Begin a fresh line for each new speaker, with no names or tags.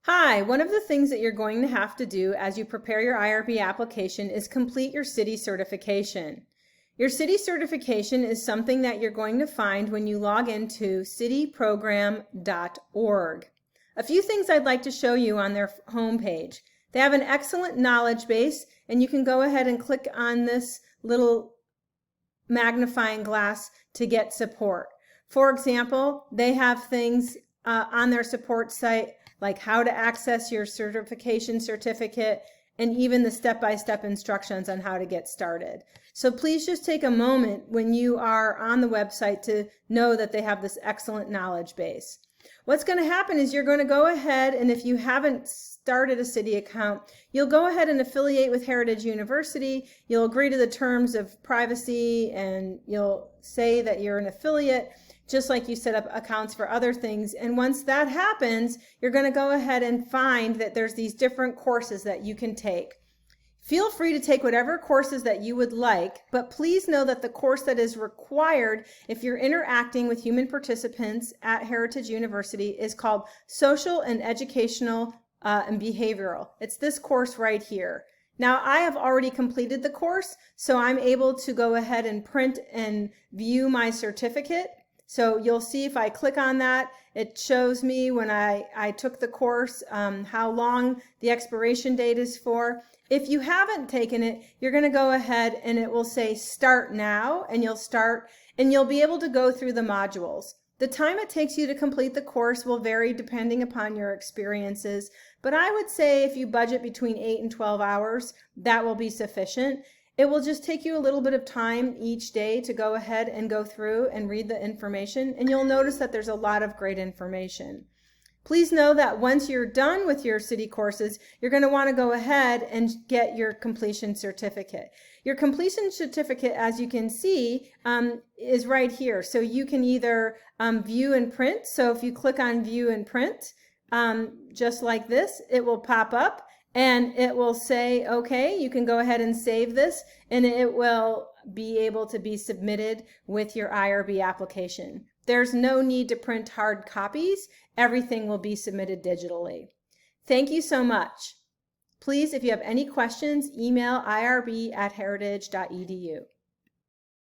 Hi, one of the things that you're going to have to do as you prepare your IRB application is complete your CITI certification. Your CITI certification is something that you're going to find when you log into citiprogram.org. A few things I'd like to show you on their homepage. They have an excellent knowledge base, and you can go ahead and click on this little magnifying glass to get support. For example, they have things on their support site like how to access your certification certificate and even the step-by-step instructions on how to get started. So please just take a moment when you are on the website to know that they have this excellent knowledge base. What's going to happen is you're going to go ahead, and if you haven't started a CITI account, you'll go ahead and affiliate with Heritage University. You'll agree to the terms of privacy, and you'll say that you're an affiliate, just like you set up accounts for other things. And once that happens, you're going to go ahead and find that there's these different courses that you can take. Feel free to take whatever courses that you would like, but please know that the course that is required if you're interacting with human participants at Heritage University is called Social and Educational and Behavioral. It's this course right here. Now, I have already completed the course, so I'm able to go ahead and print and view my certificate. So you'll see if I click on that, it shows me when I took the course, how long the expiration date is for. If you haven't taken it, you're going to go ahead and it will say start now, and you'll start and you'll be able to go through the modules. The time it takes you to complete the course will vary depending upon your experiences, but I would say if you budget between 8 and 12 hours, that will be sufficient. It will just take you a little bit of time each day to go ahead and go through and read the information, and you'll notice that there's a lot of great information. Please know that once you're done with your CITI courses, you're going to want to go ahead and get your completion certificate. Your completion certificate, as you can see, is right here. So you can either view and print. So if you click on view and print, just like this, it will pop up and it will say, okay, you can go ahead and save this, and it will be able to be submitted with your IRB application. There's no need to print hard copies. Everything will be submitted digitally. Thank you so much. Please, if you have any questions, email irb@heritage.edu.